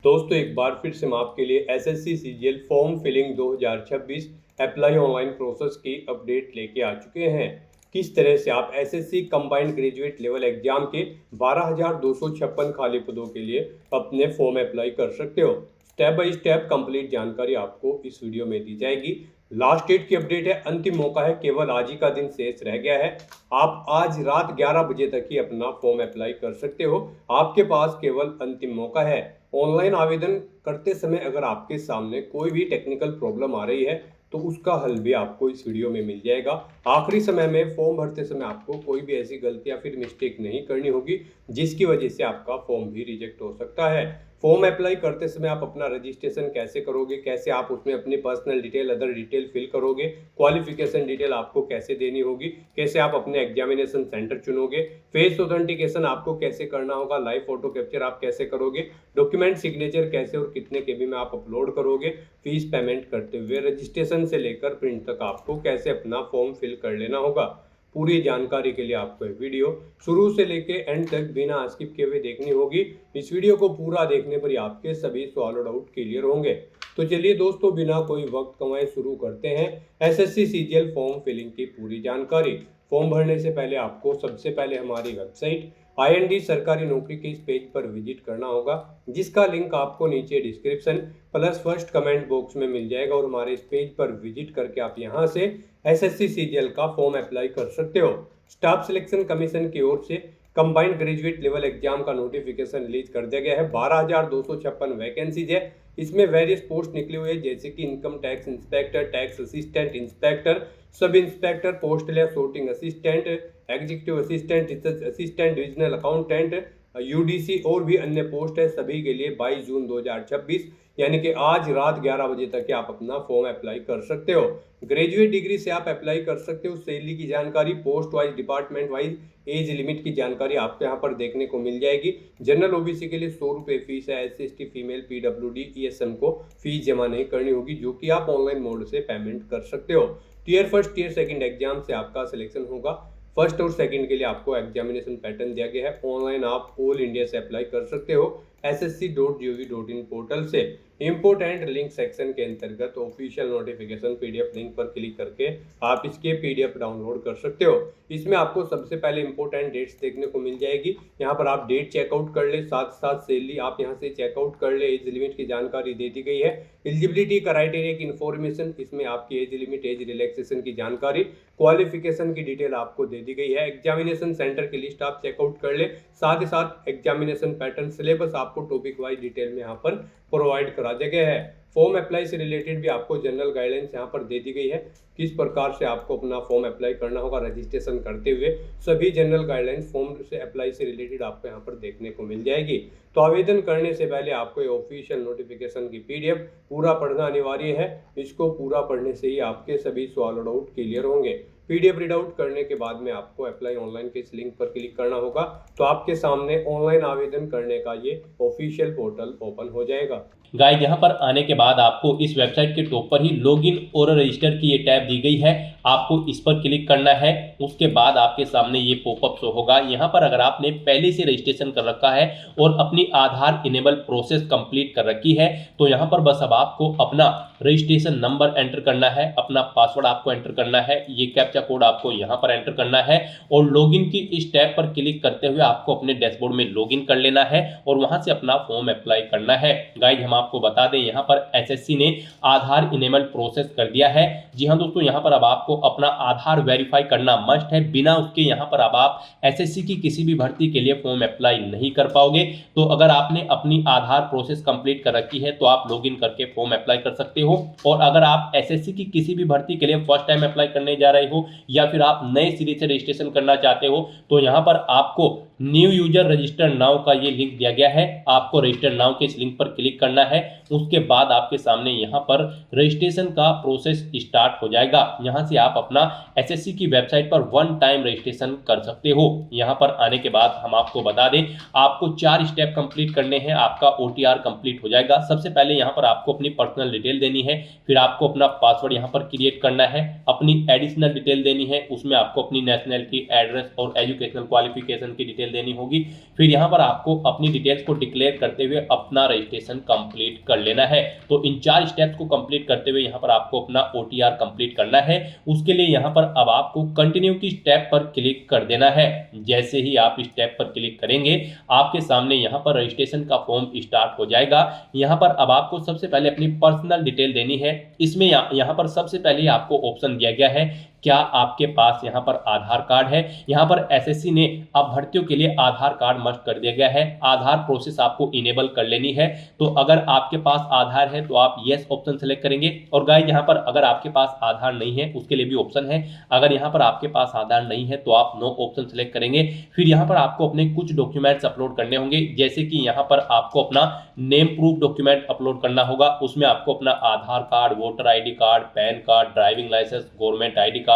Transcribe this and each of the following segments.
दोस्तों एक बार फिर से मैं आपके लिए SSC CGL form filling 2026 apply online process की अपडेट लेके आ चुके हैं। किस तरह से आप SSC combined graduate level exam के 12,256 खाली पदों के लिए अपने फॉर्म अप्लाई कर सकते हो। स्टेप बाय स्टेप कंप्लीट जानकारी आपको इस वीडियो में दी जाएगी। लास्ट डेट की अपडेट है, अंतिम मौका है, केवल आज ही का दिन शेष रह गया है। आप आज रात 11 बजे तक ही अपना फॉर्म अप्लाई कर सकते हो। आपके पास केवल अंतिम मौका है। ऑनलाइन आवेदन करते समय अगर आपके सामने कोई भी टेक्निकल प्रॉब्लम आ रही है तो उसका हल भी आपको इस वीडियो में मिल जाएगा। आखिरी समय में फॉर्म भरते समय आपको कोई भी ऐसी गलती या फिर मिस्टेक नहीं करनी होगी जिसकी वजह से आपका फॉर्म भी रिजेक्ट हो सकता है। फॉर्म अप्लाई करते समय आप अपना रजिस्ट्रेशन कैसे करोगे, कैसे आप उसमें अपनी personal detail, other detail fill करोगे, क्वालिफिकेशन डिटेल आपको कैसे देनी होगी, कैसे आप अपने एग्जामिनेशन सेंटर चुनोगे, फेस ऑथेंटिकेशन आपको कैसे करना होगा, लाइव फोटो कैप्चर आप कैसे करोगे, डॉक्यूमेंट सिग्नेचर कैसे और कितने केबी में आप अपलोड करोगे, फीस पेमेंट करते हुए रजिस्ट्रेशन से लेकर प्रिंट तक आपको कैसे अपना फॉर्म फिल कर लेना होगा। पूरी जानकारी के लिए आपको ये वीडियो शुरू से लेके एंड तक बिना स्किप किए हुए देखनी होगी। इस वीडियो को पूरा देखने पर ही आपके सभी सवाल और डाउट क्लियर होंगे। तो चलिए दोस्तों, बिना कोई वक्त कमाए शुरू करते हैं एसएससी सीजीएल फॉर्म फिलिंग की पूरी जानकारी। फॉर्म भरने से पहले आपको सबसे पहले हमारी वेबसाइट IND सरकारी नौकरी के इस पेज पर विजिट करना होगा, जिसका लिंक आपको नीचे description plus first comment box में मिल जाएगा। और हमारे इस पेज पर विजिट करके आप यहां से एसएससी सीजीएल का फॉर्म अप्लाई कर सकते हो। स्टाफ सिलेक्शन कमीशन की ओर से कंबाइंड ग्रेजुएट लेवल एग्जाम का नोटिफिकेशन रिलीज कर दिया गया है। 12,256 वैकेंसीज है। इसमें वेरियस पोस्ट निकली हुई है, जैसे कि income tax inspector, tax assistant inspector, sub inspector, postal या sorting assistant, executive assistant, research assistant, divisional accountant, UDC और भी अन्य पोस्ट है। सभी के लिए 22 जून 2026 यानी कि आज रात 11 बजे तक आप अपना फॉर्म अप्लाई कर सकते हो। ग्रेजुएट डिग्री से आप अप्लाई कर सकते हो। सैलरी की जानकारी, post wise, department wise, age limit की जानकारी आपको यहाँ पर देखने को मिल जाएगी। जनरल ओबीसी के लिए 100 रुपये फीस है। SC/ST, फीमेल, PWD, ESM को फीस जमा नहीं करनी होगी, जो कि आप ऑनलाइन मोड से पेमेंट कर सकते हो। Tier first, tier second exam से आपका सिलेक्शन होगा। फर्स्ट और सेकंड के लिए आपको एग्जामिनेशन पैटर्न दिया गया है। ऑनलाइन आप ऑल इंडिया से अप्लाई कर सकते हो ssc.gov.in पोर्टल से। इंपोर्टेंट लिंक सेक्शन के अंतर्गत ऑफिशियल नोटिफिकेशन PDF लिंक पर क्लिक करके आप इसके PDF डाउनलोड कर सकते हो। इसमें आपको सबसे पहले इंपोर्टेंट डेट्स देखने को मिल जाएगी। यहाँ पर आप डेट चेकआउट कर ले, साथ साथ सैलरी आप यहाँ से चेकआउट कर ले। एज लिमिट की जानकारी दे दी गई है। एलिजिबिलिटी क्राइटेरिया की इन्फॉर्मेशन, इसमें आपकी एज लिमिट, एज रिलैक्सेशन की जानकारी, क्वालिफिकेशन की डिटेल आपको दे दी गई है। एग्जामिनेशन सेंटर की लिस्ट आप चेकआउट कर ले, साथ ही साथ एग्जामिनेशन पैटर्न, सिलेबस आपको टॉपिक वाइज डिटेल में यहाँ पर प्रोवाइड करा दिया गया है। फॉर्म अप्लाई से रिलेटेड भी आपको जनरल गाइडेंस यहाँ पर दे दी गई है, किस प्रकार से आपको अपना फॉर्म अप्लाई करना होगा रजिस्ट्रेशन करते हुए। सभी जनरल गाइडलाइंस फॉर्म से अप्लाई से रिलेटेड आपको यहाँ पर देखने को मिल जाएगी। तो आवेदन करने से पहले आपको ये ऑफिशियल नोटिफिकेशन की PDF पूरा पढ़ना अनिवार्य है। इसको पूरा पढ़ने से ही आपके सभी सवाल और डाउट क्लियर होंगे। PDF रीड आउट करने के बाद में आपको अप्लाई ऑनलाइन के इस लिंक पर क्लिक करना होगा, तो आपके सामने ऑनलाइन आवेदन करने का ये ऑफिशियल पोर्टल ओपन हो जाएगा। गाइस, यहाँ पर आने के बाद आपको इस वेबसाइट के टॉप पर ही लॉगिन और रजिस्टर की ये टैब दी गई है। आपको इस पर क्लिक करना है। उसके बाद आपके सामने ये पॉपअप शो होगा। यहाँ पर अगर आपने पहले से रजिस्ट्रेशन कर रखा है और अपनी आधार इनेबल प्रोसेस कंप्लीट कर रखी है, तो यहाँ पर बस अब आपको अपना रजिस्ट्रेशन नंबर एंटर करना है, अपना पासवर्ड आपको एंटर करना है, ये कैप्चा कोड आपको यहाँ पर एंटर करना है और लॉगिन की इस टैब पर क्लिक करते हुए आपको अपने डैशबोर्ड में लॉगिन कर लेना है और वहां से अपना फॉर्म अप्लाई करना है। गाइस, हम आपको बता दें, यहाँ पर SSC ने आधार इनेबल प्रोसेस कर दिया है। जी हाँ दोस्तों, यहाँ पर अब आपको अपना आधार वेरीफाई करना मस्ट है। बिना उसके यहाँ पर अब आप SSC की किसी भी भर्ती के लिए फॉर्म अप्लाई नहीं कर पाओगे। तो अगर आपने अपनी आधार प्रोसेस कंप्लीट कर रखी है तो आप लॉगिन करके फॉर्म अप्लाई कर सकते हो। और अगर आप SSC की किसी भी भर्ती के लिए फर्स्ट टाइम अप्लाई करने जा रहे हो या फिर आप नए सिरे से रजिस्ट्रेशन करना चाहते हो, तो यहाँ पर आपको न्यू यूजर रजिस्टर नाउ का ये लिंक दिया गया है। आपको रजिस्टर नाउ के इस लिंक पर क्लिक करना है। उसके बाद आपके सामने यहाँ पर रजिस्ट्रेशन का प्रोसेस स्टार्ट हो जाएगा। यहाँ से आप अपना SSC की वेबसाइट पर वन टाइम रजिस्ट्रेशन कर सकते हो। यहाँ पर आने के बाद हम आपको बता दें, आपको 4 स्टेप कंप्लीट करने हैं, आपका OTR कंप्लीट हो जाएगा। सबसे पहले यहाँ पर आपको अपनी पर्सनल डिटेल देनी है, फिर आपको अपना पासवर्ड यहाँ पर क्रिएट करना है, अपनी एडिशनल डिटेल देनी है, उसमें आपको अपनी नेशनलिटी, एड्रेस और एजुकेशनल क्वालिफिकेशन की डिटेल डिटेल देनी होगी। फिर यहाँ पर आपको अपनी डिटेल्स को डिक्लेयर करते हुए अपना रजिस्ट्रेशन कंप्लीट कर लेना है। तो इन 4 स्टेप्स को कंप्लीट करते हुए यहाँ पर आपको अपना OTR कंप्लीट करना है। उसके लिए यहाँ पर अब आपको कंटिन्यू की स्टेप पर क्लिक कर देना है। जैसे ही आप स्टेप पर क्लिक करेंगे आपके सामने यहाँ पर रजिस्ट्रेशन का फॉर्म स्टार्ट हो जाएगा। यहाँ पर अब आपको सबसे पहले अपनी पर्सनल डिटेल देनी है। इसमें यहाँ पर सबसे पहले आपको ऑप्शन दिया गया है क्या आपके पास यहाँ पर आधार कार्ड है। यहाँ पर एसएससी ने अब भर्तियों के लिए आधार कार्ड मस्ट कर दिया गया है। आधार प्रोसेस आपको इनेबल कर लेनी है। तो अगर आपके पास आधार है तो आप यस ऑप्शन सेलेक्ट करेंगे। और गाइस यहाँ पर अगर आपके पास आधार नहीं है उसके लिए भी ऑप्शन है। अगर यहाँ पर आपके पास आधार नहीं है तो आप नो ऑप्शन सेलेक्ट करेंगे। फिर यहाँ पर आपको अपने कुछ डॉक्यूमेंट्स अपलोड करने होंगे, जैसे कि यहाँ पर आपको अपना नेम प्रूफ डॉक्यूमेंट अपलोड करना होगा। उसमें आपको अपना Aadhaar card, voter ID card, PAN card, driving licence, government ID card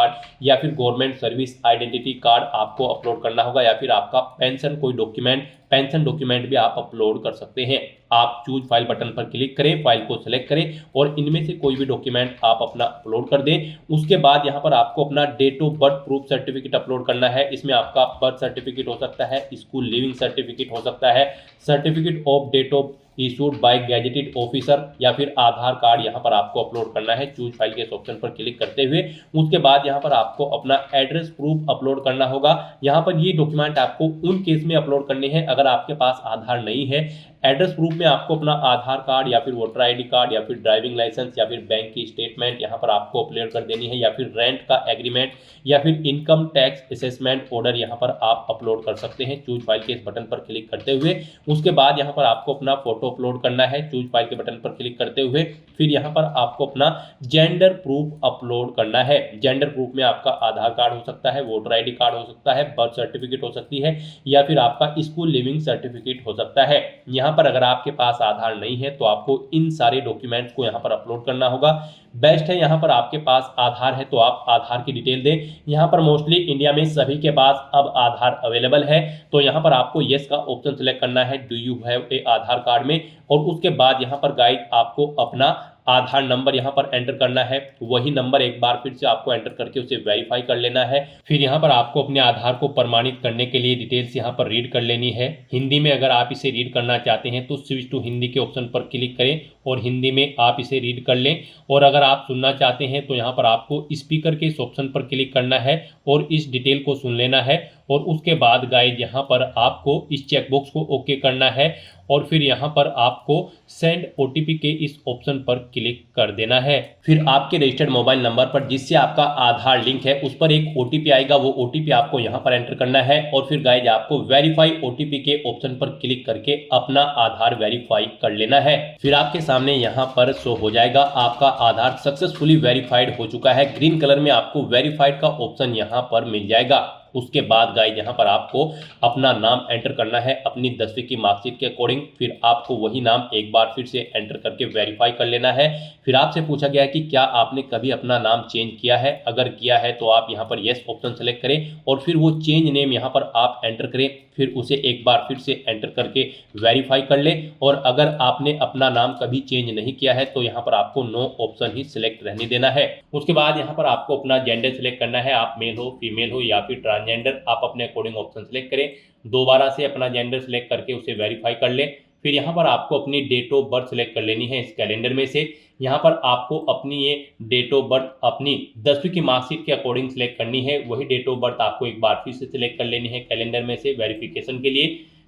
या फिर गवर्नमेंट सर्विस आइडेंटिटी कार्ड आपको अपलोड करना होगा, या फिर आपका पेंशन कोई डॉक्यूमेंट, पेंशन डॉक्यूमेंट भी आप अपलोड कर सकते हैं। आप चूज फाइल बटन पर क्लिक करें, फाइल को सिलेक्ट करें और इनमें से कोई भी डॉक्यूमेंट आप अपना अपलोड कर दें। उसके बाद यहाँ पर आपको अपना date of birth proof certificate upload करना है। इसमें आपका बर्थ सर्टिफिकेट हो सकता है, स्कूल लिविंग सर्टिफिकेट हो सकता है, certificate of date of issued by gazetted officer, या फिर आधार कार्ड यहाँ पर आपको अपलोड करना है चूज फाइल के इस ऑप्शन पर क्लिक करते हुए। उसके बाद यहाँ पर आपको अपना एड्रेस प्रूफ अपलोड करना होगा। यहाँ पर ये डॉक्यूमेंट आपको उन केस में अपलोड करने हैं अगर आपके पास आधार नहीं है। एड्रेस प्रूफ में आपको अपना आधार कार्ड या फिर वोटर आईडी कार्ड या फिर ड्राइविंग लाइसेंस या फिर बैंक की स्टेटमेंट यहाँ पर आपको अपलोड कर देनी है, या फिर रेंट का एग्रीमेंट या फिर इनकम टैक्स असेसमेंट ऑर्डर यहाँ पर आप अपलोड कर सकते हैं चूज फाइल के इस बटन पर क्लिक करते हुए। उसके बाद यहाँ पर आपको अपना फोटो अपलोड करना है चूज फाइल के बटन पर क्लिक करते हुए। फिर यहाँ पर आपको अपना जेंडर प्रूफ अपलोड करना है। जेंडर प्रूफ में आपका आधार कार्ड हो सकता है, वोटर आईडी कार्ड हो सकता है, बर्थ सर्टिफिकेट हो सकती है, या फिर आपका स्कूल लिविंग सर्टिफिकेट हो सकता है। यहाँ पर अगर आपके पास आधार नहीं है तो आपको इन सारे डॉक्यूमेंट्स को यहाँ पर अपलोड करना होगा। बेस्ट है यहाँ पर आपके पास आधार है तो आप आधार की डिटेल दें। यहाँ पर मोस्टली इंडिया में सभी के पास अब आधार अवेलेबल है, तो यहाँ पर आपको यस का ऑप्शन सेलेक्ट करना है do you have a Aadhaar card में। और उसके बाद यहाँ पर गाइड आपको अपना आधार नंबर यहाँ पर एंटर करना है। वही नंबर एक बार फिर से आपको एंटर करके उसे वेरीफाई कर लेना है। फिर यहाँ पर आपको अपने आधार को प्रमाणित करने के लिए डिटेल्स यहाँ पर रीड कर लेनी है। हिंदी में अगर आप इसे रीड करना चाहते हैं तो स्विच टू हिंदी के ऑप्शन पर क्लिक करें और हिंदी में आप इसे रीड कर लें। और अगर आप सुनना चाहते हैं तो यहाँ पर आपको स्पीकर के इस ऑप्शन पर क्लिक करना है और इस डिटेल को सुन लेना है। और उसके बाद गाइज यहाँ पर आपको इस चेकबॉक्स को ओके करना है और फिर यहाँ पर आपको सेंड OTP के इस ऑप्शन पर क्लिक कर देना है। फिर आपके रजिस्टर्ड मोबाइल नंबर पर जिससे आपका आधार लिंक है उस पर एक OTP आएगा, वो OTP आपको यहाँ पर एंटर करना है। और फिर गाइज आपको वेरीफाई OTP के ऑप्शन पर क्लिक करके अपना आधार वेरीफाई कर लेना है। फिर आपके सामने यहाँ पर शो हो जाएगा आपका आधार सक्सेसफुली वेरीफाइड हो चुका है। ग्रीन कलर में आपको वेरीफाइड का ऑप्शन यहाँ पर मिल जाएगा। उसके बाद गाइज यहाँ पर आपको अपना नाम एंटर करना है अपनी 10वीं की मार्कशीट के अकॉर्डिंग। फिर आपको वही नाम एक बार फिर से एंटर करके वेरीफाई कर लेना है। फिर आपसे पूछा गया है कि क्या आपने कभी अपना नाम चेंज किया है। अगर किया है तो आप यहाँ पर यस ऑप्शन सेलेक्ट करें और फिर वो चेंज नेम यहाँ पर आप एंटर करें। फिर उसे एक बार फिर से एंटर करके वेरीफाई कर लें। और अगर आपने अपना नाम कभी चेंज नहीं किया है तो यहाँ पर आपको नो ऑप्शन ही सिलेक्ट रहने देना है। उसके बाद यहाँ पर आपको अपना जेंडर सिलेक्ट करना है, आप मेल हो, फीमेल हो या फिर ट्रांसजेंडर, आप अपने अकॉर्डिंग ऑप्शन सेलेक्ट करें। दोबारा से अपना जेंडर सेलेक्ट करके उसे वेरीफाई कर लें। फिर यहाँ पर आपको अपनी डेट ऑफ बर्थ सेलेक्ट कर लेनी है इस कैलेंडर में से। यहाँ पर आपको अपनी ये डेट ऑफ बर्थ अपनी 10वीं की मार्कशीट के अकॉर्डिंग सेलेक्ट करनी है। वही डेट ऑफ बर्थ आपको एक बार फिर से सिलेक्ट कर लेनी है कैलेंडर में से वेरिफिकेशन के लिए।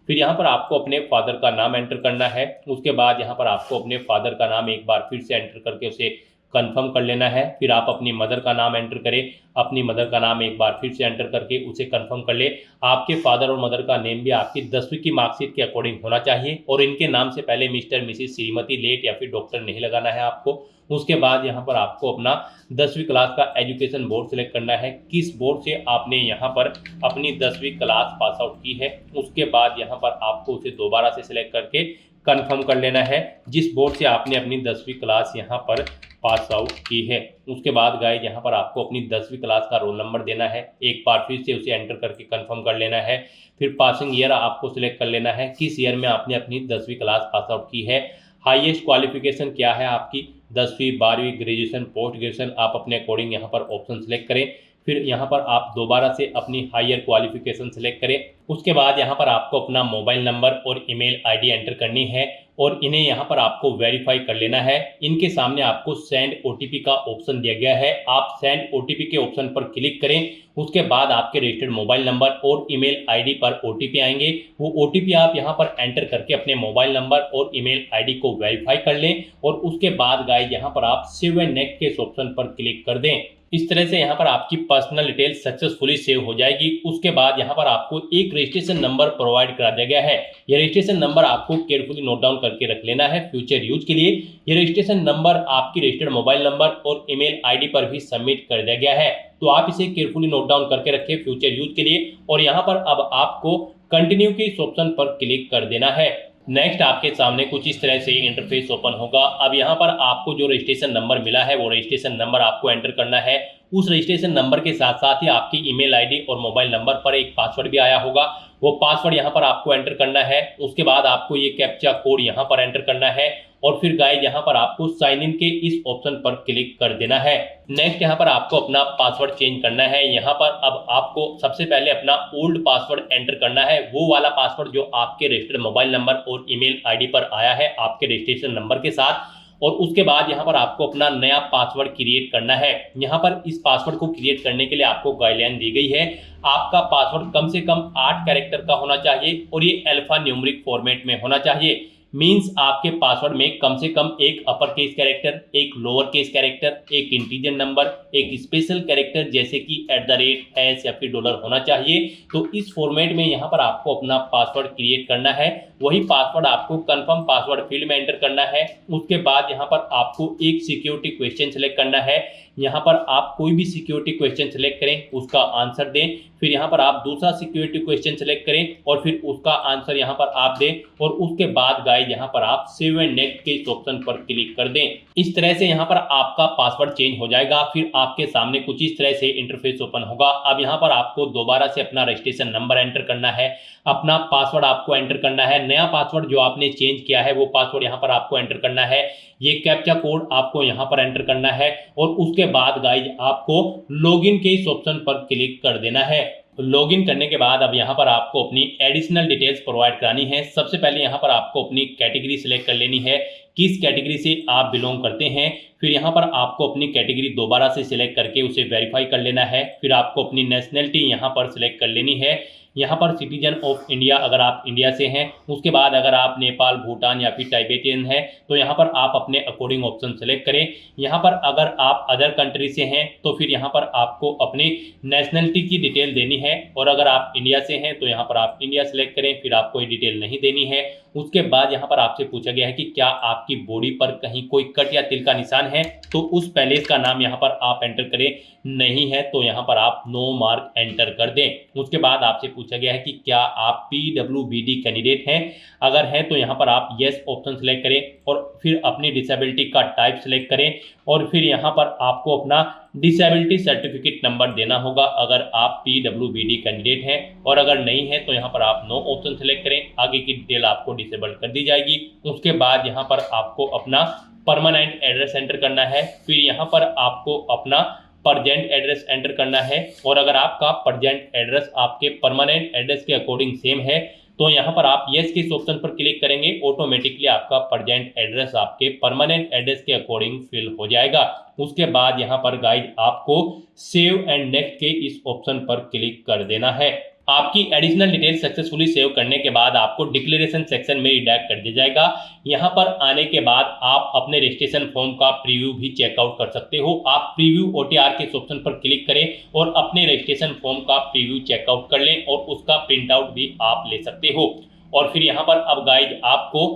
फिर यहाँ पर आपको अपने फादर का नाम एंटर करना है। उसके बाद यहाँ पर आपको अपने फादर का नाम एक बार फिर से एंटर करके उसे कंफर्म कर लेना है। फिर आप अपनी मदर का नाम एंटर करें, अपनी मदर का नाम एक बार फिर से एंटर करके उसे कंफर्म कर ले। आपके फादर और मदर का नेम भी आपकी 10वीं की मार्कशीट के अकॉर्डिंग होना चाहिए और इनके नाम से पहले मिस्टर, मिसिस, श्रीमती, लेट या फिर डॉक्टर नहीं लगाना है आपको। उसके बाद यहाँ पर आपको अपना 10वीं क्लास का एजुकेशन बोर्ड सेलेक्ट करना है, किस बोर्ड से आपने यहाँ पर अपनी 10वीं क्लास पास आउट की है। उसके बाद यहाँ पर आपको उसे दोबारा से सिलेक्ट करके कंफर्म कर लेना है जिस बोर्ड से आपने अपनी 10वीं क्लास यहाँ पर पास आउट की है। उसके बाद गाइज यहाँ पर आपको अपनी 10वीं क्लास का रोल नंबर देना है, एक बार फिर से उसे एंटर करके कंफर्म कर लेना है। फिर पासिंग ईयर आपको सिलेक्ट कर लेना है, किस ईयर में आपने अपनी 10वीं क्लास पास आउट की है। हाईएस्ट क्वालिफिकेशन क्या है आपकी, 10वीं, 12वीं, ग्रेजुएशन, पोस्ट ग्रेजुएशन, आप अपने अकॉर्डिंग यहाँ पर ऑप्शन सेलेक्ट करें। फिर यहाँ पर आप दोबारा से अपनी हायर क्वालिफिकेशन सेलेक्ट करें। उसके बाद यहाँ पर आपको अपना मोबाइल नंबर और ईमेल आईडी एंटर करनी है और इन्हें यहाँ पर आपको वेरीफाई कर लेना है। इनके सामने आपको सेंड ओटीपी का ऑप्शन दिया गया है, आप सेंड ओटीपी के ऑप्शन पर क्लिक करें। उसके बाद आपके रजिस्टर्ड मोबाइल नंबर और ईमेल आईडी पर ओटीपी आएंगे। वो ओटीपी आप यहाँ पर एंटर करके अपने मोबाइल नंबर और ईमेल आईडी को वेरीफाई कर लें और उसके बाद गाइस यहाँ पर आप सेव एंड नेक्स्ट के इस ऑप्शन पर क्लिक कर दें। इस तरह से यहाँ पर आपकी पर्सनल डिटेल सक्सेसफुली सेव हो जाएगी। उसके बाद यहाँ पर आपको एक रजिस्ट्रेशन नंबर प्रोवाइड करा दिया गया है। यह रजिस्ट्रेशन नंबर आपको केयरफुली नोट डाउन करके रख लेना है फ्यूचर यूज के लिए। यह रजिस्ट्रेशन नंबर आपकी रजिस्टर्ड मोबाइल नंबर और ईमेल आईडी पर भी सबमिट कर दिया गया है, तो आप इसे केयरफुली नोट डाउन करके रखें फ्यूचर यूज के लिए। और यहाँ पर अब आपको कंटिन्यू के इस ऑप्शन पर क्लिक कर देना है। नेक्स्ट आपके सामने कुछ इस तरह से इंटरफेस ओपन होगा। अब यहाँ पर आपको जो रजिस्ट्रेशन नंबर मिला है वो रजिस्ट्रेशन नंबर आपको एंटर करना है। उस रजिस्ट्रेशन नंबर के साथ साथ ही आपकी ईमेल आईडी और मोबाइल नंबर पर एक पासवर्ड भी आया होगा, वो पासवर्ड यहाँ पर आपको एंटर करना है। उसके बाद आपको ये कैप्चा कोड यहाँ पर एंटर करना है और फिर गाइस यहाँ पर आपको साइन इन के इस ऑप्शन पर क्लिक कर देना है। नेक्स्ट यहाँ पर आपको अपना पासवर्ड चेंज करना है। यहाँ पर अब आपको सबसे पहले अपना ओल्ड पासवर्ड एंटर करना है, वो वाला पासवर्ड जो आपके रजिस्टर्ड मोबाइल नंबर और ईमेल आईडी पर आया है आपके रजिस्ट्रेशन नंबर के साथ। और उसके बाद यहाँ पर आपको अपना नया पासवर्ड क्रिएट करना है। यहाँ पर इस पासवर्ड को क्रिएट करने के लिए आपको गाइडलाइन दी गई है। आपका पासवर्ड कम से कम 8 कैरेक्टर का होना चाहिए और ये अल्फा न्यूमेरिक फॉर्मेट में होना चाहिए। मींस आपके पासवर्ड में कम से कम एक अपर केस कैरेक्टर, एक लोअर केस कैरेक्टर, एक इंटीजर नंबर, एक स्पेशल कैरेक्टर जैसे कि @ या फिर डॉलर होना चाहिए। तो इस फॉर्मेट में यहाँ पर आपको अपना पासवर्ड क्रिएट करना है। वही पासवर्ड आपको कंफर्म पासवर्ड फील्ड में एंटर करना है। उसके बाद यहाँ पर आपको एक सिक्योरिटी क्वेश्चन सेलेक्ट करना है। यहाँ पर आप कोई भी सिक्योरिटी क्वेश्चन सेलेक्ट करें, उसका आंसर दें। फिर यहाँ पर आप दूसरा सिक्योरिटी क्वेश्चन सेलेक्ट करें और फिर उसका आंसर यहाँ पर आप दें और उसके बाद गाइस यहाँ पर आप सेव एंड नेक्स्ट के इस ऑप्शन पर क्लिक कर दें। इस तरह से यहाँ पर आपका पासवर्ड चेंज हो जाएगा। फिर आपके सामने कुछ इस तरह से इंटरफेस ओपन होगा। अब यहाँ पर आपको दोबारा से अपना रजिस्ट्रेशन नंबर एंटर करना है, अपना पासवर्ड आपको एंटर करना है। नया पासवर्ड जो आपने चेंज किया है वो पासवर्ड यहाँ पर आपको एंटर करना है। ये कैप्चा कोड आपको यहाँ पर एंटर करना है और उसके बाद गाइज आपको लॉगिन के इस ऑप्शन पर क्लिक कर देना है। लॉगिन करने के बाद अब यहाँ पर आपको अपनी एडिशनल डिटेल्स प्रोवाइड करानी है। सबसे पहले यहाँ पर आपको अपनी कैटेगरी सिलेक्ट कर लेनी है, किस कैटेगरी से आप बिलोंग करते हैं। फिर यहाँ पर आपको अपनी कैटेगरी दोबारा से सिलेक्ट करके उसे वेरीफाई कर लेना है। फिर आपको अपनी नेशनलिटी यहाँ पर सिलेक्ट कर लेनी है। यहाँ पर सिटीजन ऑफ इंडिया अगर आप इंडिया से हैं। उसके बाद अगर आप नेपाल, भूटान या फिर टाइबेटियन हैं तो यहाँ पर आप अपने अकॉर्डिंग ऑप्शन सेलेक्ट करें। यहाँ पर अगर आप अदर कंट्री से हैं तो फिर यहाँ पर आपको अपनी नेशनलिटी की डिटेल देनी है और अगर आप इंडिया से हैं तो यहाँ पर आप इंडिया सेलेक्ट करें, फिर आपको ये डिटेल नहीं देनी है। उसके बाद यहाँ पर आपसे पूछा गया है कि क्या आपकी बॉडी पर कहीं कोई कट या तिल का निशान है, तो उस पैलेस का नाम यहाँ पर आप एंटर करें। नहीं है तो यहाँ पर आप नो मार्क एंटर कर दें। उसके बाद आपसे पूछा गया है कि क्या आप PWBD कैंडिडेट हैं, अगर हैं तो यहाँ पर आप यस ऑप्शन सेलेक्ट करें और फिर अपनी डिसेबिलिटी का टाइप सेलेक्ट करें और फिर यहाँ पर आपको अपना डिसेबिलिटी सर्टिफिकेट नंबर देना होगा अगर आप PWBD कैंडिडेट हैं। और अगर नहीं है तो यहाँ पर आप नो ऑप्शन सेलेक्ट करें, आगे की डिटेल आपको डिसेबल्ड कर दी जाएगी। उसके बाद यहाँ पर आपको अपना परमानेंट एड्रेस एंटर करना है। फिर यहाँ पर आपको अपना प्रजेंट एड्रेस एंटर करना है और अगर आपका प्रजेंट एड्रेस आपके परमानेंट एड्रेस के अकॉर्डिंग सेम है तो यहाँ पर आप यस के इस ऑप्शन पर क्लिक करेंगे, ऑटोमेटिकली आपका प्रजेंट एड्रेस आपके परमानेंट एड्रेस के अकॉर्डिंग फिल हो जाएगा। उसके बाद यहाँ पर गाइड आपको सेव एंड नेक्स्ट के इस ऑप्शन पर क्लिक कर देना है। आपकी एडिशनल डिटेल सक्सेसफुली सेव करने के बाद आपको डिक्लेरेशन सेक्शन में रिडायरेक्ट कर दिया जाएगा। यहाँ पर आने के बाद आप अपने रजिस्ट्रेशन फॉर्म का प्रीव्यू भी चेकआउट कर सकते हो। आप प्रीव्यू OTR के ऑप्शन पर क्लिक करें और अपने रजिस्ट्रेशन फॉर्म का प्रीव्यू चेकआउट कर लें और उसका प्रिंट आउट भी आप ले सकते हो। और फिर यहाँ पर अब गाइड आपको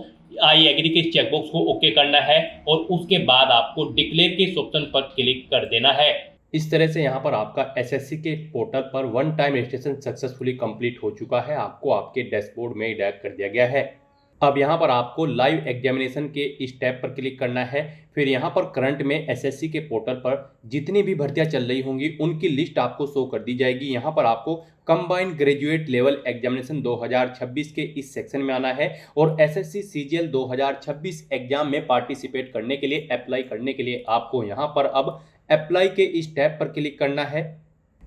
आई एग्री के चेकबॉक्स को ओके करना है और उसके बाद आपको डिक्लेयर के ऑप्शन पर क्लिक कर देना है। इस तरह से यहाँ पर आपका SSC के पोर्टल पर one time registration successfully complete हो चुका है। आपको आपके डैशबोर्ड में रिडायरेक्ट कर दिया गया है। अब यहाँ पर आपको लाइव एग्जामिनेशन के इस टैब पर क्लिक करना है। फिर यहाँ पर करंट में SSC के पोर्टल पर जितनी भी भर्तियाँ चल रही होंगी उनकी लिस्ट आपको शो कर दी जाएगी। यहाँ पर आपको कंबाइंड ग्रेजुएट लेवल एग्जामिनेशन 2026 के इस सेक्शन में आना है और SSC CGL 2026 एग्जाम में पार्टिसिपेट करने के लिए, अप्लाई करने के लिए आपको यहाँ पर अब अप्लाई के इस टैब पर क्लिक करना है।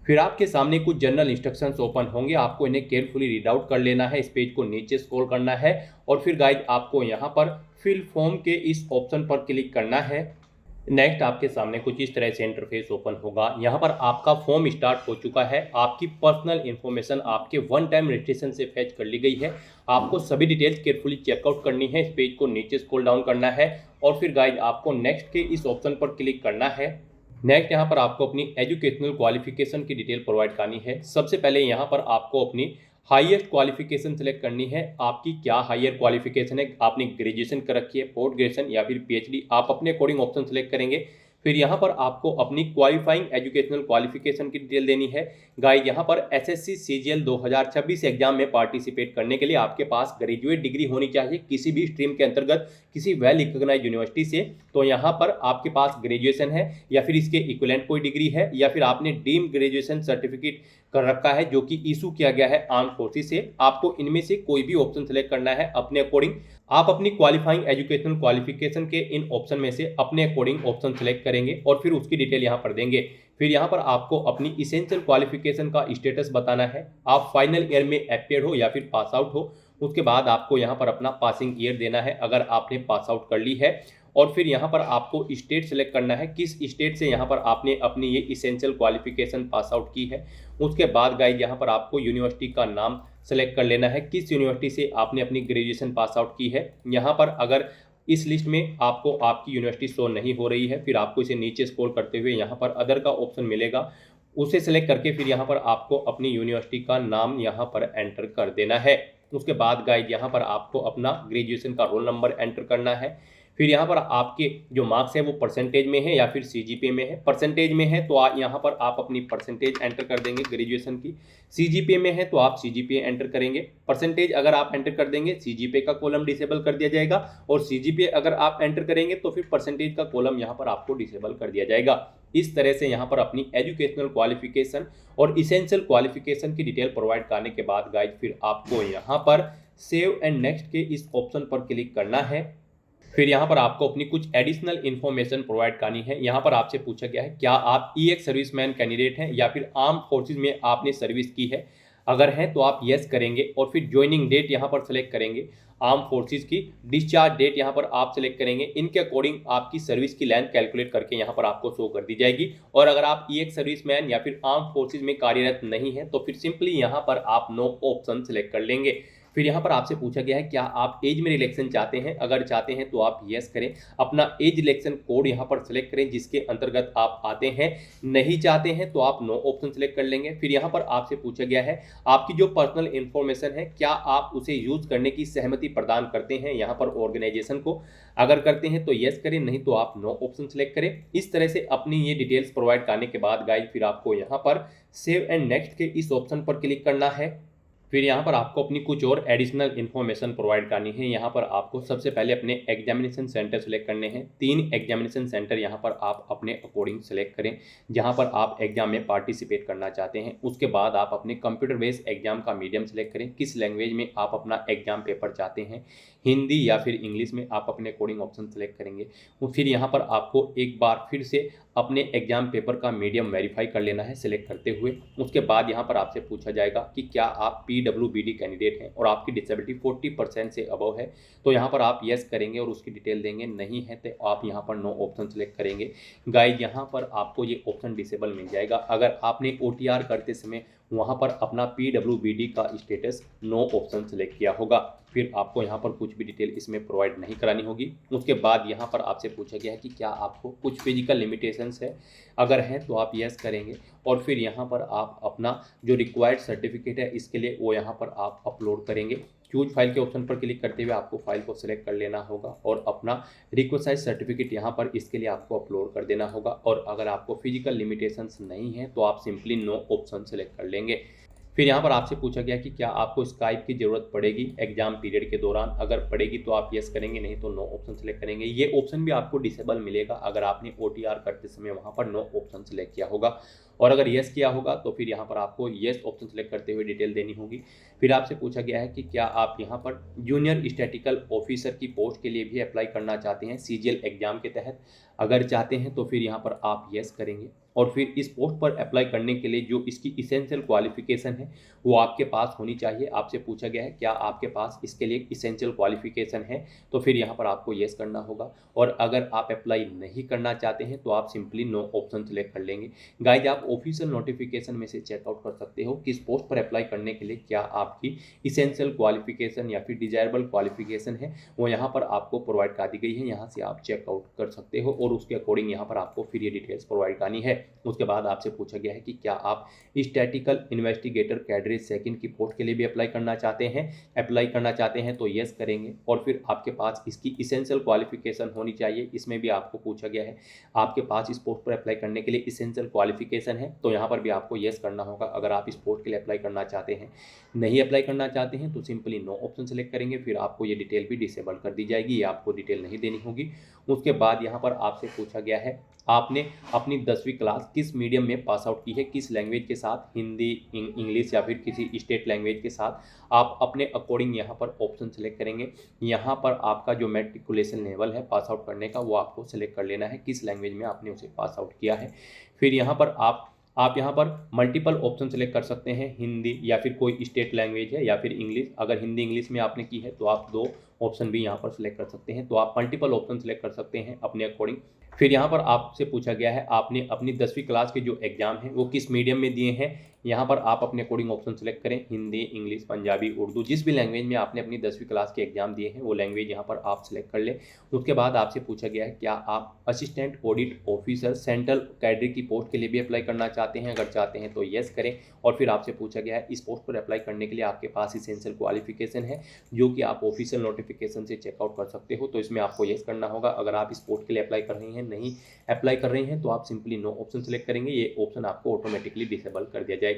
फिर आपके सामने कुछ जनरल इंस्ट्रक्शंस ओपन होंगे, आपको इन्हें केयरफुली रीड आउट कर लेना है। इस पेज को नीचे स्क्रॉल करना है और फिर गाइज आपको यहाँ पर फिल फॉर्म के इस ऑप्शन पर क्लिक करना है। नेक्स्ट आपके सामने कुछ इस तरह से इंटरफेस ओपन होगा। यहाँ पर आपका फॉर्म स्टार्ट हो चुका है। आपकी पर्सनल इन्फॉर्मेशन आपके वन टाइम रजिस्ट्रेशन से फैच कर ली गई है। आपको सभी डिटेल्स केयरफुली चेकआउट करनी है। इस पेज को नीचे स्क्रॉल डाउन करना है और फिर गाइज आपको नेक्स्ट के इस ऑप्शन पर क्लिक करना है। नेक्स्ट यहाँ पर आपको अपनी एजुकेशनल क्वालिफिकेशन की डिटेल प्रोवाइड करनी है। सबसे पहले यहाँ पर आपको अपनी हाईएस्ट क्वालिफिकेशन सेलेक्ट करनी है। आपकी क्या हायर क्वालिफिकेशन है, आपने ग्रेजुएशन कर रखी है, पोस्ट ग्रेजुएशन या फिर पीएचडी, आप अपने अकॉर्डिंग ऑप्शन सेलेक्ट करेंगे। फिर यहाँ पर आपको अपनी क्वालिफाइंग एजुकेशनल क्वालिफिकेशन की डिटेल देनी है। गाइस यहाँ पर एसएससी सीजीएल 2026 एग्जाम में पार्टिसिपेट करने के लिए आपके पास ग्रेजुएट डिग्री होनी चाहिए किसी भी स्ट्रीम के अंतर्गत, किसी वेल रिकॉग्नाइज्ड यूनिवर्सिटी से। तो यहाँ पर आपके पास ग्रेजुएशन है या फिर इसके इक्विवेलेंट कोई डिग्री है या फिर आपने डीम ग्रेजुएशन सर्टिफिकेट कर रखा है जो कि इशू किया गया है आर्म फोर्सेस से। आपको इनमें से कोई भी ऑप्शन सेलेक्ट करना है अपने अकॉर्डिंग। आप अपनी क्वालिफाइंग एजुकेशनल क्वालिफिकेशन के इन ऑप्शन में से अपने अकॉर्डिंग ऑप्शन सेलेक्ट करेंगे और फिर उसकी डिटेल यहाँ पर देंगे। फिर यहाँ पर आपको अपनी इसेंशियल क्वालिफिकेशन का स्टेटस बताना है। आप फाइनल ईयर में अपियर हो या फिर पास आउट हो। उसके बाद आपको यहाँ पर अपना पासिंग ईयर देना है अगर आपने पास आउट कर ली है। और फिर यहाँ पर आपको स्टेट सेलेक्ट करना है, किस स्टेट से यहाँ पर आपने अपनी ये इसेंशियल क्वालिफिकेशन पास आउट की है। उसके बाद गाइस यहाँ पर आपको यूनिवर्सिटी का नाम सेलेक्ट कर लेना है, किस यूनिवर्सिटी से आपने अपनी ग्रेजुएशन पास आउट की है। यहाँ पर अगर इस लिस्ट में आपको आपकी यूनिवर्सिटी शो नहीं हो रही है, फिर आपको इसे नीचे स्क्रॉल करते हुए यहाँ पर अदर का ऑप्शन मिलेगा, उसे सेलेक्ट करके फिर यहाँ पर आपको अपनी यूनिवर्सिटी का नाम यहाँ पर एंटर कर देना है। उसके बाद गाइस यहाँ पर आपको अपना ग्रेजुएशन का रोल नंबर एंटर करना है। फिर यहाँ पर आपके जो मार्क्स है वो परसेंटेज में है या फिर सीजीपीए में है। परसेंटेज में है तो यहाँ पर आप अपनी परसेंटेज एंटर कर देंगे ग्रेजुएशन की। सीजीपीए में है तो आप सीजीपीए एंटर करेंगे। परसेंटेज अगर आप एंटर कर देंगे सीजीपीए का कॉलम डिसेबल कर दिया जाएगा और सीजीपीए अगर आप एंटर करेंगे तो फिर परसेंटेज का कॉलम यहाँ पर आपको डिसेबल कर दिया जाएगा। इस तरह से यहाँ पर अपनी एजुकेशनल क्वालिफिकेशन और इसेंशियल क्वालिफिकेशन की डिटेल प्रोवाइड करने के बाद गाइज फिर आपको यहाँ पर सेव एंड नेक्स्ट के इस ऑप्शन पर क्लिक करना है। फिर यहाँ पर आपको अपनी कुछ एडिशनल इन्फॉर्मेशन प्रोवाइड करनी है। यहाँ पर आपसे पूछा गया है क्या आप ईएक्स सर्विसमैन कैंडिडेट हैं या फिर आर्म फोर्सेज में आपने सर्विस की है। अगर हैं तो आप यस करेंगे और फिर ज्वाइनिंग डेट यहाँ पर सेलेक्ट करेंगे आर्म फोर्सेज की। डिस्चार्ज डेट यहाँ पर आप सेलेक्ट करेंगे। इनके अकॉर्डिंग आपकी सर्विस की लेंथ कैलकुलेट करके यहाँ पर आपको शो कर दी जाएगी। और अगर आप ईएक्स सर्विसमैन या फिर आर्म फोर्सेज में कार्यरत नहीं है तो फिर सिंपली यहाँ पर आप नो ऑप्शन सेलेक्ट कर लेंगे। फिर यहाँ पर आपसे पूछा गया है क्या आप एज में रिलैक्सेशन चाहते हैं। अगर चाहते हैं तो आप यस करें, अपना एज रिलैक्सेशन कोड यहाँ पर सेलेक्ट करें जिसके अंतर्गत आप आते हैं। नहीं चाहते हैं तो आप नो ऑप्शन सेलेक्ट कर लेंगे। फिर यहाँ पर आपसे पूछा गया है आपकी जो पर्सनल इन्फॉर्मेशन है क्या आप उसे यूज करने की सहमति प्रदान करते हैं यहाँ पर ऑर्गेनाइजेशन को। अगर करते हैं तो यस करें, नहीं तो आप नो ऑप्शन सेलेक्ट करें। इस तरह से अपनी ये डिटेल्स प्रोवाइड करने के बाद गाइस फिर आपको यहाँ पर सेव एंड नेक्स्ट के इस ऑप्शन पर क्लिक करना है। फिर यहाँ पर आपको अपनी कुछ और एडिशनल इन्फॉर्मेशन प्रोवाइड करनी है। यहाँ पर आपको सबसे पहले अपने एग्जामिनेशन सेंटर सेलेक्ट करने हैं। 3 एग्जामिनेशन सेंटर यहाँ पर आप अपने अकॉर्डिंग सेलेक्ट करें जहाँ पर आप एग्जाम में पार्टिसिपेट करना चाहते हैं। उसके बाद आप अपने कंप्यूटर बेस्ड एग्जाम का मीडियम सेलेक्ट करें, किस लैंग्वेज में आप अपना एग्जाम पेपर चाहते हैं, हिंदी या फिर इंग्लिश में आप अपने अकॉर्डिंग ऑप्शन सेलेक्ट करेंगे। फिर यहाँ पर आपको एक बार फिर से अपने एग्जाम पेपर का मीडियम वेरीफाई कर लेना है सिलेक्ट करते हुए। उसके बाद यहाँ पर आपसे पूछा जाएगा कि क्या आप PWBD कैंडिडेट हैं और आपकी डिसेबिलिटी 40% से अबव है। तो यहाँ पर आप यस करेंगे और उसकी डिटेल देंगे। नहीं है तो आप यहाँ पर नो ऑप्शन सेलेक्ट करेंगे। गाइस यहाँ पर आपको ये ऑप्शन डिसेबल मिल जाएगा अगर आपने OTR करते समय वहाँ पर अपना PWBD का स्टेटस नो ऑप्शन सेलेक्ट किया होगा। फिर आपको यहाँ पर कुछ भी डिटेल इसमें प्रोवाइड नहीं करानी होगी। उसके बाद यहाँ पर आपसे पूछा गया है कि क्या आपको कुछ फिजिकल लिमिटेशंस है। अगर हैं तो आप यस करेंगे और फिर यहाँ पर आप अपना जो रिक्वायर्ड सर्टिफिकेट है इसके लिए वो यहाँ पर आप अपलोड करेंगे। चूज फाइल के ऑप्शन पर क्लिक करते हुए आपको फाइल को सिलेक्ट कर लेना होगा और अपना रिक्वेस्ट सर्टिफिकेट यहाँ पर इसके लिए आपको अपलोड कर देना होगा। और अगर आपको फिजिकल लिमिटेशंस नहीं है तो आप सिंपली नो ऑप्शन सेलेक्ट कर लेंगे। फिर यहाँ पर आपसे पूछा गया कि क्या आपको स्काइप की ज़रूरत पड़ेगी एग्जाम पीरियड के दौरान। अगर पड़ेगी तो आप यस करेंगे, नहीं तो नो ऑप्शन सेलेक्ट करेंगे। ये ऑप्शन भी आपको डिसेबल मिलेगा अगर आपने OTR करते समय वहाँ पर नो ऑप्शन सेलेक्ट किया होगा। और अगर यस किया होगा तो फिर यहाँ पर आपको यस ऑप्शन सेलेक्ट करते हुए डिटेल देनी होगी। फिर आपसे पूछा गया है कि क्या आप यहाँ पर जूनियर स्टैटिकल ऑफिसर की पोस्ट के लिए भी अप्लाई करना चाहते हैं CGL एग्जाम के तहत। अगर चाहते हैं तो फिर यहाँ पर आप यस करेंगे और फिर इस पोस्ट पर अप्लाई करने के लिए जो इसकी इसेंशियल क्वालिफिकेशन है वो आपके पास होनी चाहिए। आपसे पूछा गया है क्या आपके पास इसके लिए इसेंशियल क्वालिफिकेशन है, तो फिर यहाँ पर आपको येस करना होगा। और अगर आप अप्लाई नहीं करना चाहते हैं तो आप सिंपली नो ऑप्शन सेलेक्ट कर लेंगे। गाइज, आप ऑफिशियल नोटिफिकेशन में से चेकआउट कर सकते हो किस पोस्ट पर अप्लाई करने के लिए क्या आपकी इसेंशियल क्वालिफिकेशन या फिर डिजायरेबल क्वालिफिकेशन है, वो यहाँ पर आपको प्रोवाइड कर दी गई है। यहाँ से आप चेकआउट कर सकते हो और उसके अकॉर्डिंग यहाँ पर आपको फिर ये डिटेल्स प्रोवाइड करनी है। उसके बाद आपसे पूछा गया है कि क्या आप स्टैटिकल इन्वेस्टिगेटर कैडरे सेकंड की पोस्ट के लिए भी अप्लाई करना चाहते हैं तो यस करेंगे। और फिर आपके पास इसकी इसेंशियल क्वालिफिकेशन होनी चाहिए। इसमें भी आपको पूछा गया है आपके पास इस पोस्ट पर अप्लाई करने के लिए इसेंशियल क्वालिफिकेशन है, तो यहाँ पर भी आपको यस करना होगा। अगर आप इस पोस्ट के लिए अप्लाई करना चाहते हैं, नहीं अप्लाई करना चाहते हैं तो सिंपली नो ऑप्शन सेलेक्ट करेंगे। फिर आपको ये डिटेल भी डिसेबल कर दी जाएगी, ये आपको डिटेल नहीं देनी होगी। उसके बाद यहाँ पर आपसे पूछा गया है आपने अपनी 10वीं क्लास किस मीडियम में पास आउट की है, किस लैंग्वेज के साथ, हिंदी, इंग्लिश या फिर किसी स्टेट लैंग्वेज के साथ। आप अपने अकॉर्डिंग यहाँ पर ऑप्शन सेलेक्ट करेंगे। यहाँ पर आपका जो मैट्रिकुलेशन लेवल है पास आउट करने का वो आपको सेलेक्ट कर लेना है, किस लैंग्वेज में आपने उसे पास आउट किया है। फिर यहाँ पर आप यहाँ पर मल्टीपल ऑप्शन सेलेक्ट कर सकते हैं, हिंदी या फिर कोई स्टेट लैंग्वेज है या फिर इंग्लिश। अगर हिंदी इंग्लिश में आपने की है तो आप 2 ऑप्शन भी यहाँ पर सिलेक्ट कर सकते हैं, तो आप मल्टीपल ऑप्शन सेलेक्ट कर सकते हैं अपने अकॉर्डिंग। फिर यहाँ पर आपसे पूछा गया है आपने अपनी 10वीं क्लास के जो एग्जाम हैं वो किस मीडियम में दिए हैं। यहाँ पर आप अपने अकॉर्डिंग ऑप्शन सेलेक्ट करें, हिंदी, इंग्लिश, पंजाबी, उर्दू, जिस भी लैंग्वेज में आपने अपनी 10वीं क्लास के एग्जाम दिए हैं वो लैंग्वेज यहाँ पर आप सिलेक्ट कर लें। उसके बाद आपसे पूछा गया है क्या आप assistant audit officer central cadre की पोस्ट के लिए भी अप्लाई करना चाहते हैं। अगर चाहते हैं तो येस करें। और फिर आपसे पूछा गया है इस पोस्ट पर अप्लाई करने के लिए आपके पास इसेंशियल क्वालिफिकेशन है जो कि आप ऑफिशियल नोटिफिकेशन से चेकआउट कर सकते हो, तो इसमें आपको येस करना होगा। अगर आप इस पोस्ट के लिए अप्लाई कर रहे हैं, नहीं अप्लाई कर रहे हैं तो आप सिंपली नो ऑप्शन सेलेक्ट करेंगे, ये ऑप्शन आपको ऑटोमेटिकली डिसेबल कर दिया जाएगा।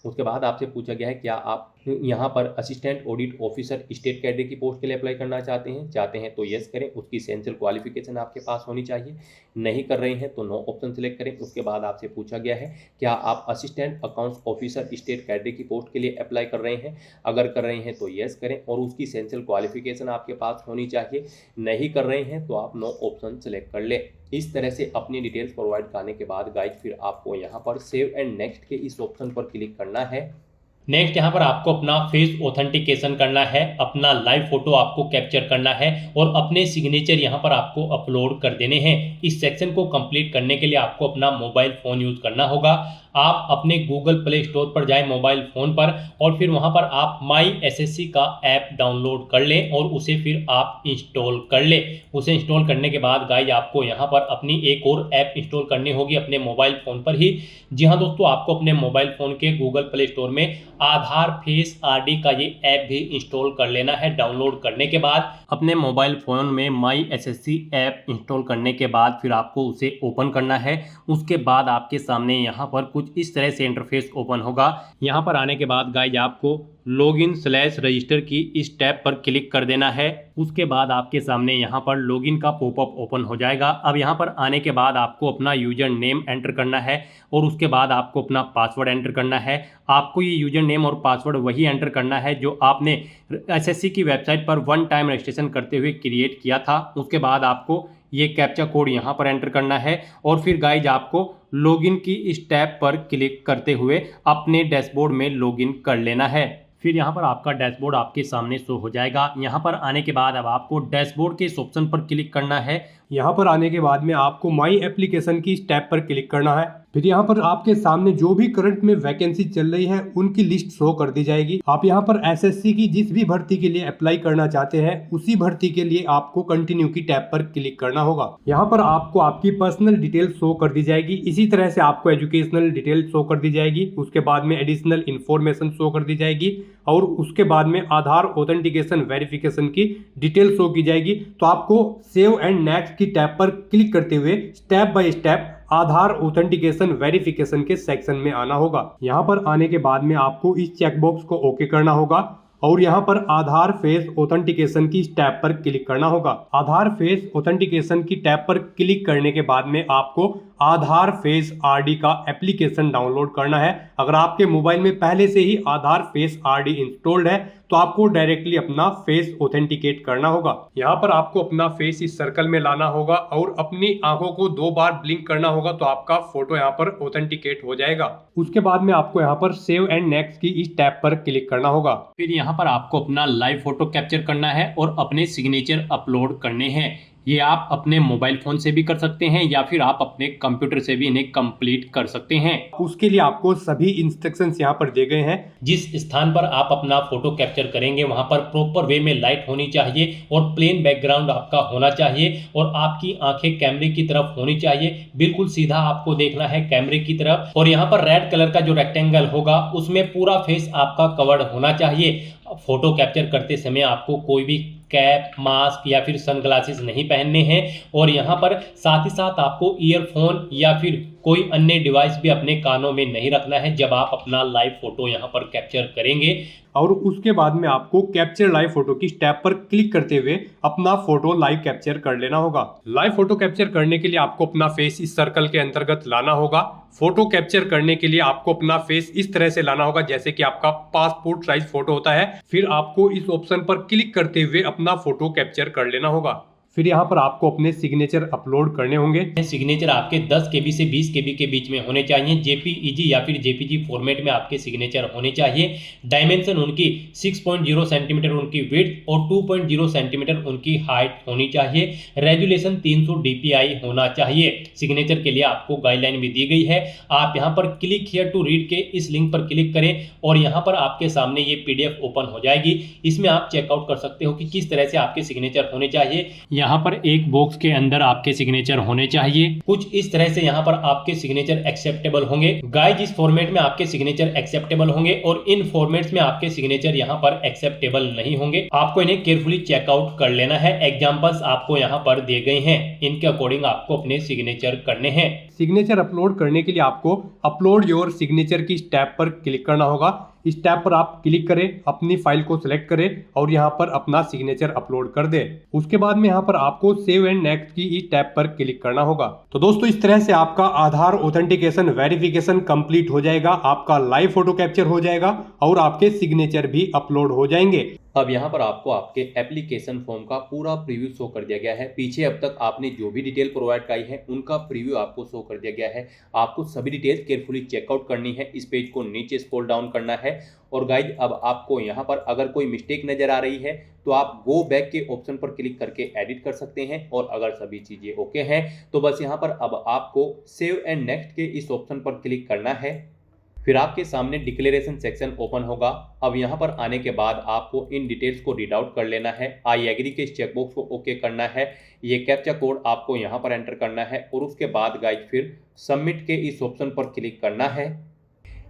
उसके बाद आपसे पूछा गया है क्या आप यहाँ पर assistant audit officer state cadre की पोस्ट के लिए अप्लाई करना चाहते हैं तो येस करें। उसकी इसेंशियल क्वालिफिकेशन आपके पास होनी चाहिए। नहीं कर रहे हैं तो नो ऑप्शन सेलेक्ट करें। उसके बाद आपसे पूछा गया है क्या आप assistant accounts officer state cadre की पोस्ट के लिए अप्लाई कर रहे हैं। अगर कर रहे हैं तो येस करें और उसकी इसेंशियल क्वालिफिकेशन आपके पास होनी चाहिए। नहीं कर रहे हैं तो आप नो ऑप्शन सेलेक्ट कर लें। इस तरह से अपनी डिटेल्स प्रोवाइड करने के बाद गाइज फिर आपको यहाँ पर सेव एंड नेक्स्ट के इस ऑप्शन पर क्लिक करना है। नेक्स्ट यहाँ पर आपको अपना फेस ऑथेंटिकेशन करना है, अपना लाइव फोटो आपको कैप्चर करना है और अपने सिग्नेचर यहाँ पर आपको अपलोड कर देने हैं। इस सेक्शन को कंप्लीट करने के लिए आपको अपना मोबाइल फ़ोन यूज़ करना होगा। आप अपने गूगल प्ले स्टोर पर जाएं मोबाइल फ़ोन पर और फिर वहां पर आप माई एसएससी का ऐप डाउनलोड कर लें और उसे फिर आप इंस्टॉल कर लें। उसे इंस्टॉल करने के बाद गाइज आपको यहां पर अपनी एक और ऐप इंस्टॉल करनी होगी अपने मोबाइल फ़ोन पर ही। जी हाँ दोस्तों, आपको अपने मोबाइल फ़ोन के गूगल प्ले स्टोर में आधार फेस आरडी का ये ऐप भी इंस्टॉल कर लेना है। डाउनलोड करने के बाद अपने मोबाइल फ़ोन में माई एसएससी ऐप इंस्टॉल करने के बाद फिर आपको उसे ओपन करना है। उसके बाद आपके सामने यहाँ पर कुछ इस तरह से इंटरफेस ओपन होगा। यहाँ पर आने के बाद गाइज आपको लॉगिन/रजिस्टर की इस टैब पर क्लिक कर देना है। उसके बाद आपके सामने यहाँ पर लॉगिन का पॉपअप ओपन हो जाएगा। अब यहाँ पर आने के बाद आपको अपना यूजर नेम एंटर करना है और उसके बाद आपको अपना पासवर्ड एंटर करना है। आपको ये यूजर नेम और पासवर्ड वही एंटर करना है जो आपने एसएससी की वेबसाइट पर 1 टाइम रजिस्ट्रेशन करते हुए क्रिएट किया था। उसके बाद आपको ये कैप्चा कोड यहाँ पर एंटर करना है और फिर गाइज आपको लॉगिन की इस टैब पर क्लिक करते हुए अपने डैशबोर्ड में लॉगिन कर लेना है। फिर यहाँ पर आपका डैशबोर्ड आपके सामने शो हो जाएगा। यहाँ पर आने के बाद अब आपको डैशबोर्ड के इस ऑप्शन पर क्लिक करना है। यहाँ पर आने के बाद में आपको माई एप्लीकेशन की इस टैब पर क्लिक करना है। फिर यहाँ पर आपके सामने जो भी करंट में वैकेंसी चल रही है उनकी लिस्ट शो कर दी जाएगी। आप यहाँ पर एसएससी की जिस भी भर्ती के लिए अप्लाई करना चाहते हैं उसी भर्ती के लिए आपको कंटिन्यू की टैब पर क्लिक करना होगा। यहाँ पर आपको आपकी पर्सनल डिटेल शो कर दी जाएगी। इसी तरह से आपको एजुकेशनल डिटेल शो कर दी जाएगी। उसके बाद में एडिशनल इंफॉर्मेशन शो कर दी जाएगी और उसके बाद में आधार ऑथेंटिकेशन वेरिफिकेशन की डिटेल शो की जाएगी। तो आपको सेव एंड नेक्स्ट की टैब पर क्लिक करते हुए step by step Aadhaar authentication verification के सेक्शन में आना होगा। यहाँ पर आने के बाद में आपको इस चेकबॉक्स को ओके करना होगा और यहाँ पर आधार फेस ऑथेंटिकेशन की टैब पर क्लिक करना होगा। आधार फेस ऑथेंटिकेशन की टैब पर क्लिक करने के बाद में आपको आधार फेस आरडी का एप्लीकेशन डाउनलोड करना है। अगर आपके मोबाइल में पहले से ही आधार फेस आरडी इंस्टॉल्ड है तो आपको डायरेक्टली अपना फेस ऑथेंटिकेट करना होगा। यहाँ पर आपको अपना फेस इस सर्कल में लाना होगा और अपनी आंखों को 2 बार ब्लिंक करना होगा तो आपका फोटो यहाँ पर ऑथेंटिकेट हो जाएगा। उसके बाद में आपको यहाँ पर सेव एंड नेक्स्ट की इस टैब पर क्लिक करना होगा। फिर यहाँ पर आपको अपना लाइव फोटो कैप्चर करना है और अपने सिग्नेचर अपलोड करने हैं। ये आप अपने मोबाइल फोन से भी कर सकते हैं या फिर आप अपने कंप्यूटर से भी इन्हें कंप्लीट कर सकते हैं। उसके लिए आपको सभी इंस्ट्रक्शंस यहाँ पर दिए गए हैं। जिस स्थान पर आप अपना फोटो कैप्चर करेंगे वहां पर प्रॉपर वे में लाइट होनी चाहिए और प्लेन बैकग्राउंड आपका होना चाहिए और आपकी आंखें कैमरे की तरफ होनी चाहिए। बिल्कुल सीधा आपको देखना है कैमरे की तरफ और यहाँ पर रेड कलर का जो रेक्टेंगल होगा उसमें पूरा फेस आपका कवर्ड होना चाहिए। फोटो कैप्चर करते समय आपको कोई भी कैप, मास्क या फिर सनग्लासेस नहीं पहनने हैं और यहाँ पर साथ ही साथ आपको ईयरफोन या फिर कोई अन्य डिवाइस भी अपने कानों में नहीं रखना है जब आप अपना लाइव फोटो यहाँ पर कैप्चर करेंगे। और उसके बाद में आपको कैप्चर लाइव फोटो की टैब पर क्लिक करते हुए अपना फोटो लाइव कैप्चर कर लेना होगा। लाइव फोटो कैप्चर करने के लिए आपको अपना फेस इस सर्कल के अंतर्गत लाना होगा। फोटो कैप्चर करने के लिए आपको अपना फेस इस तरह से लाना होगा जैसे कि आपका पासपोर्ट साइज फोटो होता है। फिर आपको इस ऑप्शन पर क्लिक करते हुए अपना फोटो कैप्चर कर लेना होगा। फिर यहाँ पर आपको अपने सिग्नेचर अपलोड करने होंगे। सिग्नेचर आपके 10 KB से 20 KB के बीच में होने चाहिए। JPEG या फिर JPG फॉर्मेट में आपके सिग्नेचर होने चाहिए। डायमेंशन उनकी 6.0 सेंटीमीटर उनकी विड्थ और 2.0 सेंटीमीटर उनकी हाइट होनी चाहिए। रेजुलेशन 300 DPI होना चाहिए। सिग्नेचर के लिए आपको गाइडलाइन भी दी गई है। आप यहाँ पर क्लिक हियर टू रीड के इस लिंक पर क्लिक करें और यहाँ पर आपके सामने ये PDF ओपन हो जाएगी। इसमें आप चेकआउट कर सकते हो कि किस तरह से आपके सिग्नेचर होने चाहिए। यहाँ पर एक बॉक्स के अंदर आपके सिग्नेचर होने चाहिए। कुछ इस तरह से यहाँ पर आपके सिग्नेचर एक्सेप्टेबल होंगे। गाइस, इस फॉर्मेट में आपके सिग्नेचर एक्सेप्टेबल होंगे और इन फॉर्मेट्स में आपके सिग्नेचर यहाँ पर एक्सेप्टेबल नहीं होंगे। आपको इन्हें केयरफुली चेकआउट कर लेना है। एग्जांपल्स आपको यहाँ पर दिए गए हैं, इनके अकॉर्डिंग आपको अपने सिग्नेचर करने हैं। सिग्नेचर अपलोड करने के लिए आपको अपलोड योर सिग्नेचर की टैब पर क्लिक करना होगा। इस टैब पर आप क्लिक करें, अपनी फाइल को सिलेक्ट करें और यहाँ पर अपना सिग्नेचर अपलोड कर दें। उसके बाद में यहाँ पर आपको सेव एंड नेक्स्ट की इस टैब पर क्लिक करना होगा। तो दोस्तों, इस तरह से आपका आधार ऑथेंटिकेशन वेरिफिकेशन कंप्लीट हो जाएगा, आपका लाइव फोटो कैप्चर हो जाएगा और आपके सिग्नेचर भी अपलोड हो जाएंगे। अब यहाँ पर आपको आपके एप्लीकेशन फॉर्म का पूरा प्रीव्यू शो कर दिया गया है। पीछे अब तक आपने जो भी डिटेल प्रोवाइड कराई है उनका प्रीव्यू आपको शो कर दिया गया है। आपको सभी डिटेल्स केयरफुली चेकआउट करनी है। इस पेज को नीचे स्क्रॉल डाउन करना है और गाइज, अब आपको यहाँ पर अगर कोई मिस्टेक नजर आ रही है तो आप गो बैक के ऑप्शन पर क्लिक करके एडिट कर सकते हैं और अगर सभी चीजें ओके हैं तो बस यहाँ पर अब आपको सेव एंड नेक्स्ट के इस ऑप्शन पर क्लिक करना है। फिर आपके सामने डिक्लेरेशन सेक्शन ओपन होगा। अब यहाँ पर आने के बाद आपको इन डिटेल्स को रीड आउट कर लेना है। आई एग्री के इस चेकबॉक्स को ओके करना है। ये कैप्चा कोड आपको यहाँ पर एंटर करना है और उसके बाद गाइज फिर सबमिट के इस ऑप्शन पर क्लिक करना है।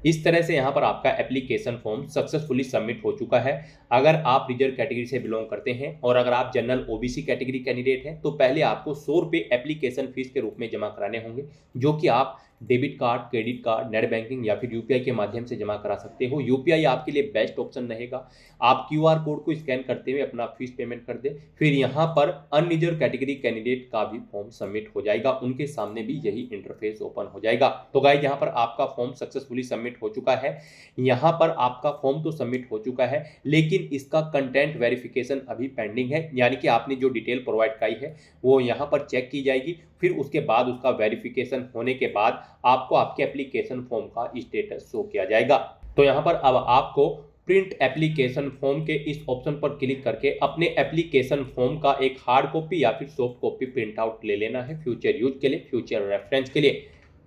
इस तरह से यहाँ पर आपका एप्लीकेशन फॉर्म सक्सेसफुली सबमिट हो चुका है। अगर आप रिजर्व कैटेगरी से बिलोंग करते हैं और अगर आप जनरल OBC कैटेगरी कैंडिडेट हैं तो पहले आपको 100 रुपये एप्लीकेशन फीस के रूप में जमा कराने होंगे, जो कि आप debit card, credit card, net banking या फिर UPI के माध्यम से जमा करा सकते हो। UPI आपके लिए बेस्ट ऑप्शन रहेगा। आप QR कोड को स्कैन करते हुए अपना फीस पेमेंट कर दे। फिर यहाँ पर अनरिजर्व कैटेगरी कैंडिडेट का भी फॉर्म सबमिट हो जाएगा, उनके सामने भी यही इंटरफेस ओपन हो जाएगा। तो गाइस, यहाँ पर आपका फॉर्म सक्सेसफुली सबमिट हो चुका है। यहाँ पर आपका फॉर्म तो सबमिट हो चुका है लेकिन इसका कंटेंट वेरिफिकेशन अभी पेंडिंग है, यानी कि आपने जो डिटेल प्रोवाइड कराई है वो यहाँ पर चेक की जाएगी। फिर उसके बाद उसका वेरिफिकेशन होने के बाद आपको आपके एप्लीकेशन फॉर्म का स्टेटस शो किया जाएगा। तो यहाँ पर अब आपको प्रिंट एप्लीकेशन फॉर्म के इस ऑप्शन पर क्लिक करके अपने एप्लीकेशन फॉर्म का एक हार्ड कॉपी या फिर सॉफ्ट कॉपी प्रिंट आउट ले लेना है फ्यूचर यूज के लिए, फ्यूचर रेफरेंस के लिए।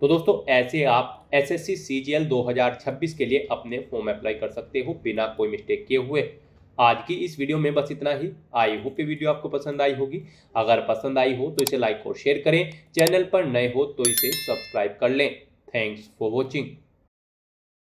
तो दोस्तों, ऐसे आप SSC CGL 2026 के लिए अपने फॉर्म अप्लाई कर सकते हो बिना कोई मिस्टेक किए हुए। आज की इस वीडियो में बस इतना ही। आई होप ये वीडियो आपको पसंद आई होगी। अगर पसंद आई हो तो इसे लाइक और शेयर करें। चैनल पर नए हो तो इसे सब्सक्राइब कर लें। Thanks for watching.